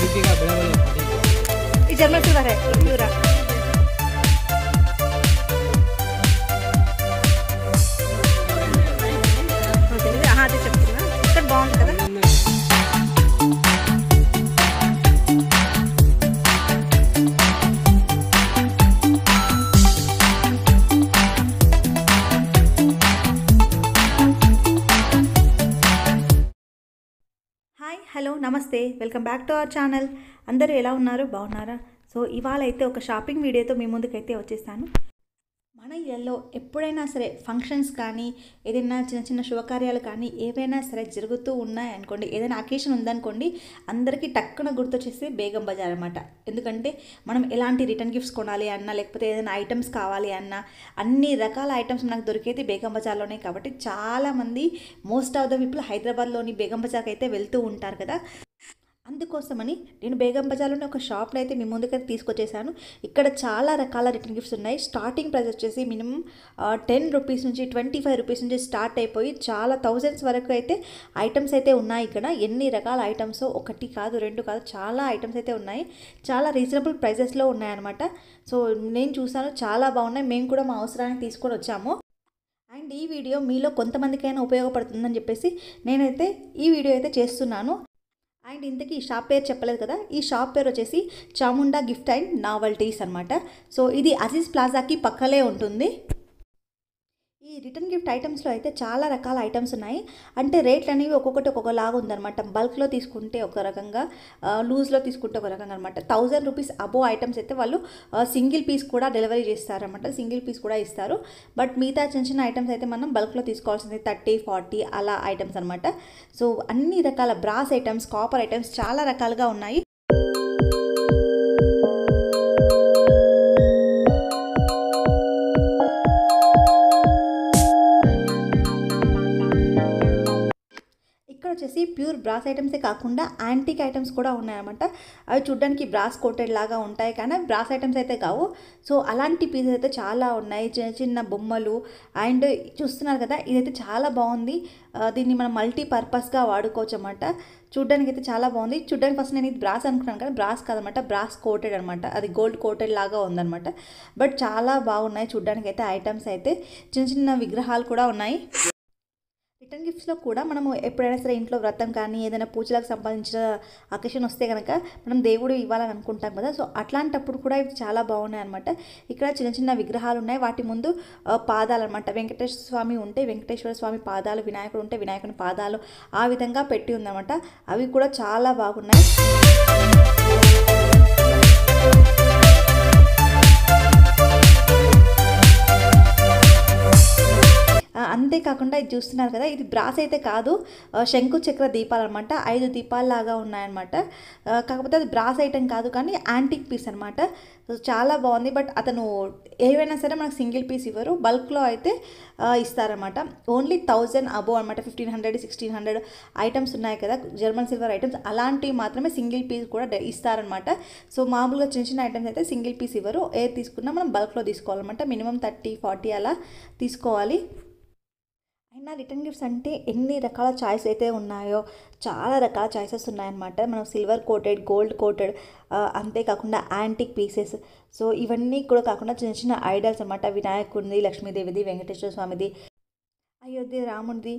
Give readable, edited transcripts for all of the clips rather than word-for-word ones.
BP का बड़ा बड़ा ये जर्मन सिल्वर है पूरा। हाँ అది చెప్తున్నా ఇక్కడ బాగుంది కదా। హాయ్ హలో నమస్తే, welcome back to our channel. అందరూ ఎలా ఉన్నారు, బాగున్నారా? సో ఇవాళ అయితే ఒక షాపింగ్ వీడియోతో మీ ముందుకైతే వచ్చేసాను। మన ఇళ్ళల్లో ఎప్పుడైనా సరే ఫంక్షన్స్ కానీ ఏదైనా చిన్న చిన్న శుభకార్యాలు కానీ ఏవైనా సరే జరుగుతూ ఉన్నాయి అనుకోండి, ఏదైనా అకేషన్ ఉందనుకోండి, అందరికీ టక్కున గుర్తొచ్చేసి బేగం బజార్ అనమాట। ఎందుకంటే మనం ఎలాంటి రిటర్న్ గిఫ్ట్స్ కొనాలి అన్నా, లేకపోతే ఏదైనా ఐటమ్స్ కావాలి అన్నా, అన్ని రకాల ఐటమ్స్ మనకు దొరికేది బేగం బజార్లోనే। కాబట్టి చాలామంది మోస్ట్ ఆఫ్ ద పీపుల్ హైదరాబాద్లోని బేగం బజార్కి అయితే వెళ్తూ ఉంటారు కదా। అందుకోసమని నేను బేగం బజార్లోనే ఒక షాప్లో అయితే మీ ముందుకైతే తీసుకొచ్చేసాను। ఇక్కడ చాలా రకాల రిటర్న్ గిఫ్ట్స్ ఉన్నాయి। స్టార్టింగ్ ప్రైస్ వచ్చేసి మినిమం 10 రూపీస్ నుంచి 25 రూపీస్ నుంచి స్టార్ట్ అయిపోయి చాలా థౌజండ్స్ వరకు అయితే ఐటమ్స్ అయితే ఉన్నాయి। ఇక్కడ ఎన్ని రకాల ఐటమ్స్, ఒకటి కాదు రెండు కాదు, చాలా ఐటమ్స్ అయితే ఉన్నాయి। చాలా రీజనబుల్ ప్రైజెస్లో ఉన్నాయన్నమాట। సో నేను చూసాను, చాలా బాగున్నాయి। మేము కూడా మా అవసరానికి తీసుకొని వచ్చాము। అండ్ ఈ వీడియో మీలో కొంతమందికైనా ఉపయోగపడుతుందని చెప్పేసి నేనైతే ఈ వీడియో అయితే చేస్తున్నాను। అండ్ ఇంతకీ ఈ షాప్ పేరు చెప్పలేదు కదా, ఈ షాప్ పేరు వచ్చేసి చాముండా గిఫ్ట్ అండ్ నావల్టీస్ అనమాట। సో ఇది అజీజ్ ప్లాజాకి పక్కలే ఉంటుంది। ఈ రిటర్న్ గిఫ్ట్ ఐటమ్స్లో అయితే చాలా రకాల ఐటమ్స్ ఉన్నాయి। అంటే రేట్లు అనేవి ఒక్కొక్కటి ఒక్కొక్కలాగా ఉందన్నమాట। బల్క్లో తీసుకుంటే ఒక రకంగా, లూజ్లో తీసుకుంటే ఒక రకంగా అనమాట। 1000 రూపీస్ అబో ఐటమ్స్ అయితే వాళ్ళు సింగిల్ పీస్ కూడా డెలివరీ చేస్తారన్నమాట, సింగిల్ పీస్ కూడా ఇస్తారు। బట్ మిగతా చిన్న చిన్న ఐటమ్స్ అయితే మనం బల్క్లో తీసుకోవాల్సింది 30, 40 అలా ఐటమ్స్ అనమాట। సో అన్ని రకాల బ్రాస్ ఐటమ్స్, కాపర్ ఐటమ్స్ చాలా రకాలుగా ఉన్నాయి। వచ్చేసి ప్యూర్ బ్రాస్ ఐటమ్సే కాకుండా యాంటిక్ ఐటమ్స్ కూడా ఉన్నాయన్నమాట। అవి చూడడానికి బ్రాస్ కోటెడ్ లాగా ఉంటాయి, కానీ బ్రాస్ ఐటమ్స్ అయితే కావు। సో అలాంటి పీసెస్ అయితే చాలా ఉన్నాయి, చిన్న చిన్న బొమ్మలు। అండ్ చూస్తున్నారు కదా, ఇదైతే చాలా బాగుంది। దీన్ని మనం మల్టీపర్పస్గా వాడుకోవచ్చు అన్నమాట। చూడడానికి అయితే చాలా బాగుంది। చూడడానికి ఫస్ట్ నేను ఇది బ్రాస్ అనుకున్నాను, కానీ బ్రాస్ కాదనమాట, బ్రాస్ కోటెడ్ అనమాట। అది గోల్డ్ కోటెడ్ లాగా ఉందన్నమాట। బట్ చాలా బాగున్నాయి చూడడానికి అయితే ఐటమ్స్ అయితే। చిన్న చిన్న విగ్రహాలు కూడా ఉన్నాయి। రిటర్న్ గిఫ్ట్స్లో కూడా మనము ఎప్పుడైనా సరే ఇంట్లో వ్రతం కానీ ఏదైనా పూజలకు సంబంధించిన అకేషన్ వస్తే కనుక మనం దేవుడు ఇవ్వాలని అనుకుంటాం కదా। సో అట్లాంటప్పుడు కూడా ఇవి చాలా బాగున్నాయి అనమాట। ఇక్కడ చిన్న చిన్న విగ్రహాలు ఉన్నాయి, వాటి ముందు పాదాలు అనమాట। వెంకటేశ్వర స్వామి ఉంటే వెంకటేశ్వర స్వామి పాదాలు, వినాయకుడు ఉంటే వినాయకుని పాదాలు, ఆ విధంగా పెట్టి ఉందన్నమాట। అవి కూడా చాలా బాగున్నాయి। అంతేకాకుండా ఇది చూస్తున్నారు కదా, ఇది బ్రాస్ అయితే కాదు, శంకు చక్ర దీపాలు అనమాట। 5 దీపాల్లాగా ఉన్నాయన్నమాట। కాకపోతే అది బ్రాస్ ఐటమ్ కాదు, కానీ యాంటిక్ పీస్ అనమాట। చాలా బాగుంది। బట్ అతను ఏవైనా సరే మనకు సింగిల్ పీస్ ఇవ్వరు, బల్క్లో అయితే ఇస్తారనమాట। ఓన్లీ 1000 అబోవ్ అనమాట। 1500, 1600 ఐటమ్స్ ఉన్నాయి కదా జర్మన్ సిల్వర్ ఐటమ్స్, అలాంటివి మాత్రమే సింగిల్ పీస్ కూడా ఇస్తారనమాట। సో మామూలుగా చిన్న చిన్న ఐటమ్స్ అయితే సింగిల్ పీస్ ఇవ్వరు, ఏది తీసుకున్నా మనం బల్క్లో తీసుకోవాలన్నమాట। మినిమం 30, 40 అలా తీసుకోవాలి। అయినా రిటర్న్ గిఫ్ట్స్ అంటే ఎన్ని రకాల చాయిస్ అయితే ఉన్నాయో, చాలా రకాల చాయిసెస్ ఉన్నాయన్నమాట। మనం సిల్వర్ కోటెడ్, గోల్డ్ కోటెడ్, అంతేకాకుండా యాంటిక్ పీసెస్। సో ఇవన్నీ కూడా కాకుండా చిన్న చిన్న ఐడల్స్ అనమాట। వినాయకుడిది, లక్ష్మీదేవిది, వెంకటేశ్వర స్వామిది, అయోధ్య రాముడిది,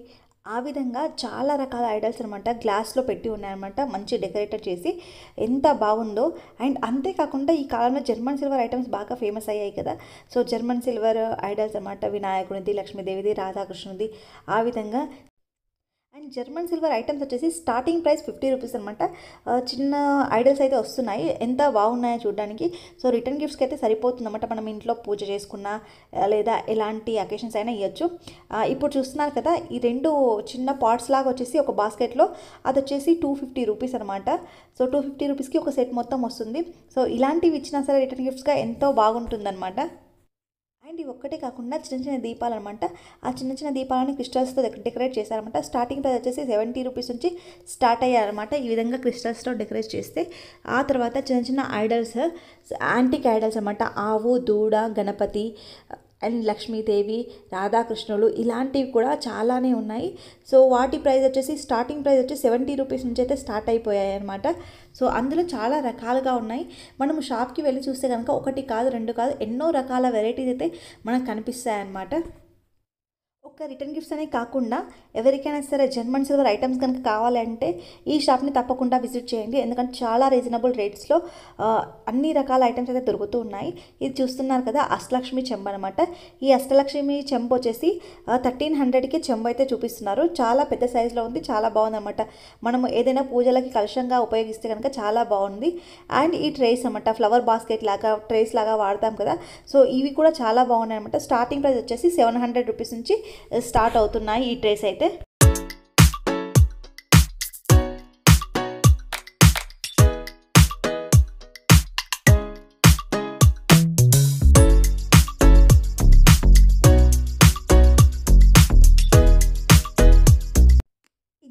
ఆ విధంగా చాలా రకాల ఐడల్స్ అనమాట గ్లాస్లో పెట్టి ఉన్నాయన్నమాట, మంచి డెకరేటర్ చేసి। ఎంత బాగుందో। అండ్ అంతేకాకుండా ఈ కాలంలో జర్మన్ సిల్వర్ ఐటమ్స్ బాగా ఫేమస్ అయ్యాయి కదా। సో జర్మన్ సిల్వర్ ఐడల్స్ అనమాట, వినాయకుడిది, లక్ష్మీదేవిది, రాధాకృష్ణుడిది, ఆ విధంగా। అండ్ జర్మన్ సిల్వర్ ఐటమ్స్ వచ్చేసి స్టార్టింగ్ ప్రైస్ 50 రూపీస్ అనమాట। చిన్న ఐడల్స్ అయితే వస్తున్నాయి, ఎంత బాగున్నాయో చూడడానికి। సో రిటర్న్ గిఫ్ట్స్కి అయితే సరిపోతుంది అనమాట, మనం ఇంట్లో పూజ చేసుకున్నా లేదా ఎలాంటి అకేషన్స్ అయినా ఇవ్వచ్చు। ఇప్పుడు చూస్తున్నారు కదా, ఈ 2 చిన్న పాట్స్ లాగా వచ్చేసి ఒక బాస్కెట్లో, అది వచ్చేసి 250 రూపీస్ అనమాట। సో 250 రూపీస్కి ఒక సెట్ మొత్తం వస్తుంది। సో ఇలాంటివి ఇచ్చినా సరే రిటర్న్ గిఫ్ట్స్గా ఎంతో బాగుంటుందన్నమాట। అండ్ ఇవి ఒక్కటే కాకుండా చిన్న చిన్న దీపాలు అనమాట। ఆ చిన్న చిన్న దీపాలని క్రిస్టల్స్తో డెకరేట్ చేశారనమాట। స్టార్టింగ్ ప్రైస్ వచ్చేసి 70 రూపీస్ నుంచి స్టార్ట్ అయ్యారనమాట। ఈ విధంగా క్రిస్టల్స్తో డెకరేట్ చేస్తే ఆ తర్వాత చిన్న చిన్న ఐడల్స్, యాంటిక్ ఐడల్స్ అనమాట। ఆవు, దూడ, గణపతి అండ్ లక్ష్మీదేవి, రాధాకృష్ణులు ఇలాంటివి కూడా చాలానే ఉన్నాయి। సో వాటి ప్రైస్ వచ్చేసి స్టార్టింగ్ ప్రైస్ వచ్చి 70 రూపీస్ నుంచి అయితే స్టార్ట్ అయిపోయాయి అనమాట। సో అందులో చాలా రకాలుగా ఉన్నాయి. మనము షాప్కి వెళ్ళి చూస్తే కనుక ఒకటి కాదు, రెండు కాదు, ఎన్నో రకాల వెరైటీస్ అయితే మనకు కనిపిస్తాయి అన్నమాట. ఒక రిటర్న్ గిఫ్ట్స్ అనే కాకుండా ఎవరికైనా సరే జర్మన్ సిల్వర్ ఐటమ్స్ కనుక కావాలంటే ఈ షాప్ని తప్పకుండా విజిట్ చేయండి. ఎందుకంటే చాలా రీజనబుల్ రేట్స్లో అన్ని రకాల ఐటమ్స్ అయితే దొరుకుతూ ఉన్నాయి. ఇది చూస్తున్నారు కదా, అష్టలక్ష్మి చెంబు అనమాట. ఈ అష్టలక్ష్మి చెంబు వచ్చేసి 1300కి చెంబు అయితే చూపిస్తున్నారు. చాలా పెద్ద సైజులో ఉంది, చాలా బాగుంది అనమాట. మనము ఏదైనా పూజలకి కలశంగా ఉపయోగిస్తే కనుక చాలా బాగుంది. అండ్ ఈ ట్రేస్ అనమాట, ఫ్లవర్ బాస్కెట్ లాగా ట్రేస్ లాగా వాడతాం కదా, సో ఇవి కూడా చాలా బాగున్నాయి అనమాట. స్టార్టింగ్ ప్రైస్ వచ్చేసి 700 రూపీస్ నుంచి స్టార్ట్ అవుతున్నాయి ఈ ట్రేస్ అయితే.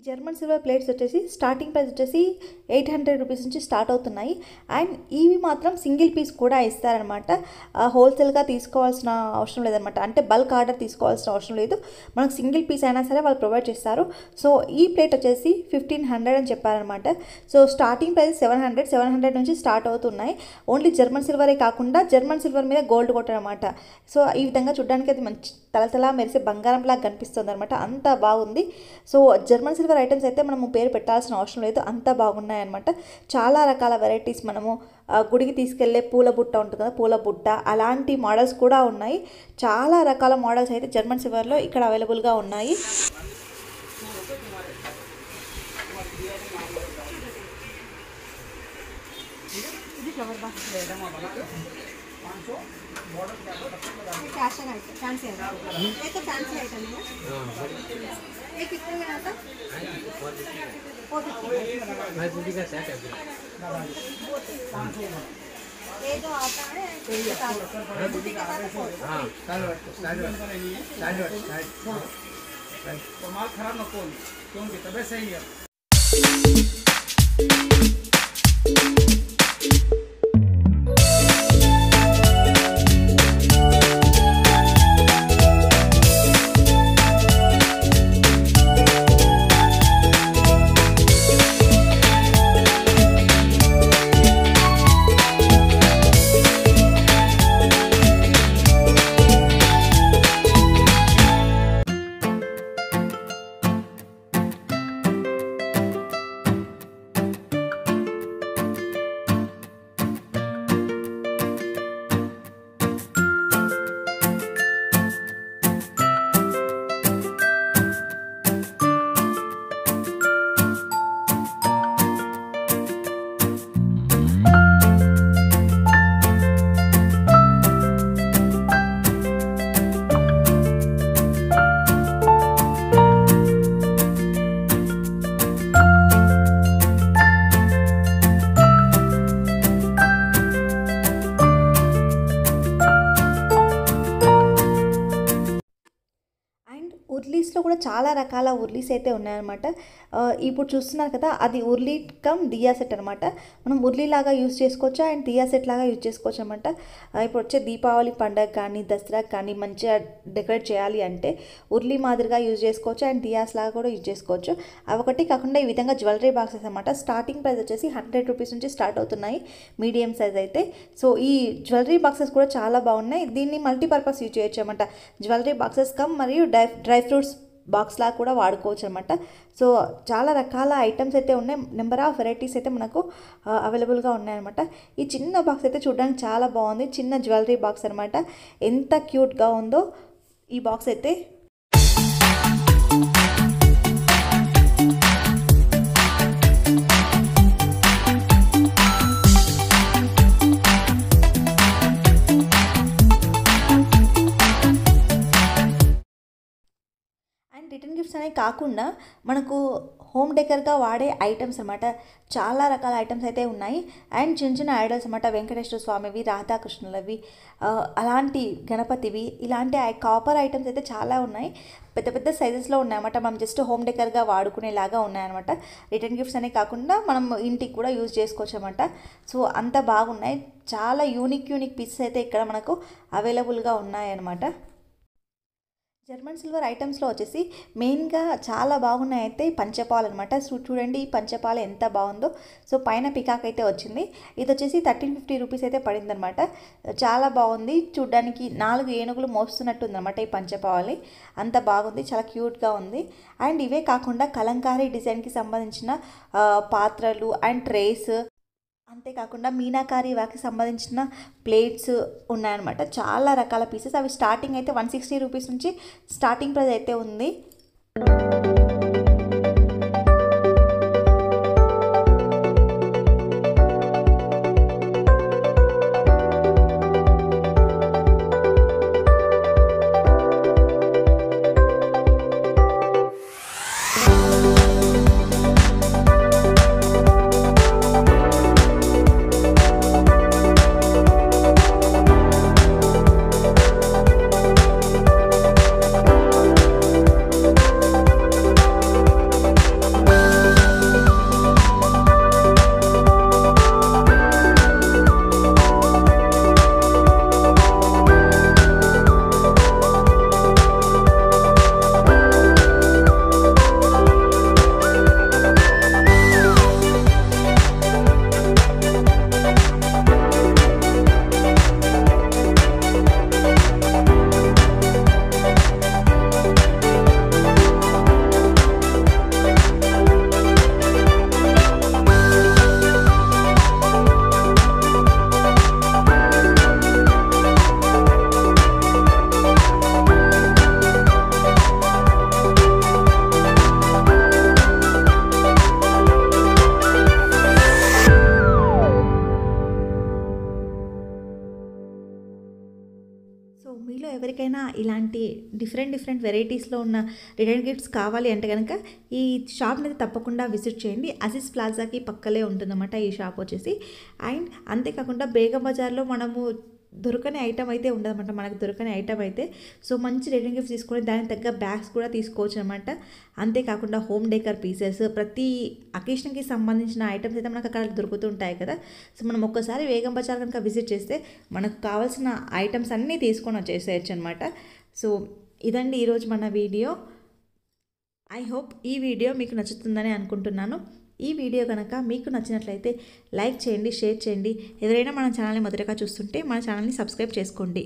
జర్మన్ సిల్వర్ ప్లేట్స్ వచ్చేసి స్టార్టింగ్ ప్రైస్ వచ్చేసి 800 రూపీస్ నుంచి స్టార్ట్ అవుతున్నాయి. అండ్ ఇవి మాత్రం సింగిల్ పీస్ కూడా ఇస్తారనమాట. హోల్సేల్గా తీసుకోవాల్సిన అవసరం లేదనమాట. అంటే బల్క్ ఆర్డర్ తీసుకోవాల్సిన అవసరం లేదు, మనకు సింగిల్ పీస్ అయినా సరే వాళ్ళు ప్రొవైడ్ చేస్తారు. సో ఈ ప్లేట్ వచ్చేసి 1500 అని చెప్పారనమాట. సో స్టార్టింగ్ ప్రైస్ 700 నుంచి స్టార్ట్ అవుతున్నాయి. ఓన్లీ జర్మన్ సిల్వరే కాకుండా జర్మన్ సిల్వర్ మీద గోల్డ్ కొట్టారు అనమాట. సో ఈ విధంగా చూడడానికి అది మంచి తలతలా మెరిసే బంగారంలా కనిపిస్తుంది అనమాట. అంత బాగుంది. సో జర్మన్ సిల్వర్ ఐటమ్స్ అయితే మనము పేరు పెట్టాల్సిన అవసరం లేదు, అంత బాగున్నాయి అనమాట. చాలా రకాల వెరైటీస్, మనము గుడికి తీసుకెళ్లే పూల బుట్ట ఉంటుంది కదా, పూల బుట్ట అలాంటి మోడల్స్ కూడా ఉన్నాయి. చాలా రకాల మోడల్స్ అయితే జర్మన్ సిల్వర్లో ఇక్కడ అవైలబుల్గా ఉన్నాయి. फैशन आइटम, फैंसी आइटम, ये तो फैंसी आइटम है। ये कितने में आता? 450 का सेट है। ये जो आता है बुटी के साथ हाँ माल खराब नको क्योंकि तबीयत सही है. ఉర్లీస్లో కూడా చాలా రకాల ఉర్లీస్ అయితే ఉన్నాయన్నమాట. ఇప్పుడు చూస్తున్నారు కదా, అది ఉర్లీ కమ్ దియా సెట్ అనమాట. మనం ఉర్లీ లాగా యూజ్ చేసుకోవచ్చు అండ్ దియా సెట్ లాగా యూజ్ చేసుకోవచ్చు అనమాట. ఇప్పుడు వచ్చే దీపావళి పండగ కానీ దసరా కానీ మంచిగా డెకరేట్ చేయాలి అంటే ఉర్లీ మాదిరిగా యూజ్ చేసుకోవచ్చు అండ్ దియాస్ లాగా కూడా యూజ్ చేసుకోవచ్చు. అవొకటి కాకుండా ఈ విధంగా జ్యువెలరీ బాక్సెస్ అనమాట. స్టార్టింగ్ ప్రైస్ వచ్చేసి 100 రూపీస్ నుంచి స్టార్ట్ అవుతున్నాయి మీడియం సైజ్ అయితే. సో ఈ జ్యువెలరీ బాక్సెస్ కూడా చాలా బాగున్నాయి. దీన్ని మల్టీపర్పస్ యూజ్ చేయొచ్చు అనమాట. జ్యువెలరీ బాక్సెస్ కమ్ మరియు డ్రై ఫ్రూట్స్ బాక్స్ లాగా కూడా వాడుకోవచ్చు అనమాట. సో చాలా రకాల ఐటమ్స్ అయితే ఉన్నాయి. నెంబర్ ఆఫ్ వెరైటీస్ అయితే మనకు అవైలబుల్గా ఉన్నాయన్నమాట. ఈ చిన్న బాక్స్ అయితే చూడడానికి చాలా బాగుంది. చిన్న జ్యువెలరీ బాక్స్ అనమాట. ఎంత క్యూట్గా ఉందో ఈ బాక్స్ అయితే. రిటర్న్ గిఫ్ట్స్ అనేవి కాకుండా మనకు హోమ్ డెకర్గా వాడే ఐటమ్స్ అనమాట. చాలా రకాల ఐటమ్స్ అయితే ఉన్నాయి. అండ్ చిన్న చిన్న ఐడల్స్ అనమాట. వెంకటేశ్వర స్వామివి, రాధాకృష్ణులవి, అలాంటి గణపతివి, ఇలాంటి కాపర్ ఐటమ్స్ అయితే చాలా ఉన్నాయి. పెద్ద పెద్ద సైజెస్లో ఉన్నాయన్నమాట. మనం జస్ట్ హోమ్ డెకర్గా వాడుకునేలాగా ఉన్నాయన్నమాట. రిటర్న్ గిఫ్ట్స్ అనే కాకుండా మనం ఇంటికి కూడా యూజ్ చేసుకోవచ్చు అనమాట. సో అంత బాగున్నాయి. చాలా యూనిక్ పీసెస్ అయితే ఇక్కడ మనకు అవైలబుల్గా ఉన్నాయన్నమాట. జర్మన్ సిల్వర్ ఐటమ్స్లో వచ్చేసి మెయిన్గా చాలా బాగున్నాయి అయితే ఈ పంచపాలు అనమాట. సో చూడండి ఈ పంచపాలు ఎంత బాగుందో. సో పైన పికాక్ అయితే వచ్చింది. ఇది వచ్చేసి 1350 రూపీస్ అయితే పడిందనమాట. చాలా బాగుంది చూడడానికి. 4 ఏనుగులు మోస్తున్నట్టు ఉందన్నమాట ఈ పంచపాలని. అంత బాగుంది, చాలా క్యూట్గా ఉంది. అండ్ ఇవే కాకుండా కలంకారీ డిజైన్కి సంబంధించిన పాత్రలు అండ్ ట్రేస్, అంతేకాకుండా మీనాకారి వాకి సంబంధించిన ప్లేట్స్ ఉన్నాయన్నమాట. చాలా రకాల పీసెస్. అవి స్టార్టింగ్ అయితే 160 రూపీస్ నుంచి స్టార్టింగ్ ప్రైస్ అయితే ఉంది. సో మీలో ఎవరికైనా ఇలాంటి డిఫరెంట్ వెరైటీస్లో ఉన్న రిటర్న్ గిఫ్ట్స్ కావాలి అంటే కనుక ఈ షాప్ని అయితే తప్పకుండా విజిట్ చేయండి. అజీజ్ ప్లాజాకి పక్కలే ఉంటుందన్నమాట ఈ షాప్ వచ్చేసి. అండ్ అంతేకాకుండా బేగం బజార్లో మనము దొరకని ఐటమ్ అయితే ఉండదన్నమాట. మనకు దొరకని ఐటమ్ అయితే సో మంచి రిటర్న్ గిఫ్ట్స్ తీసుకొని దానికి తగ్గ బ్యాగ్స్ కూడా తీసుకోవచ్చు అనమాట. అంతేకాకుండా హోమ్ డెకర్ పీసెస్, ప్రతి అకేషన్కి సంబంధించిన ఐటమ్స్ అయితే మనకు అక్కడ దొరుకుతుంటాయి కదా. సో మనం ఒక్కసారి బేగం బజార్ కనుక విజిట్ చేస్తే మనకు కావాల్సిన ఐటమ్స్ అన్నీ తీసుకొని వచ్చేసేయచ్చు అనమాట. సో ఇదండి ఈరోజు మన వీడియో. ఐ హోప్ ఈ వీడియో మీకు నచ్చుతుందని అనుకుంటున్నాను. ఈ వీడియో కనుక మీకు నచ్చినట్లయితే లైక్ చేయండి, షేర్ చేయండి. ఎవరైనా మన ఛానల్ని మొదటగా చూస్తుంటే మన ఛానల్ని సబ్స్క్రైబ్ చేసుకోండి.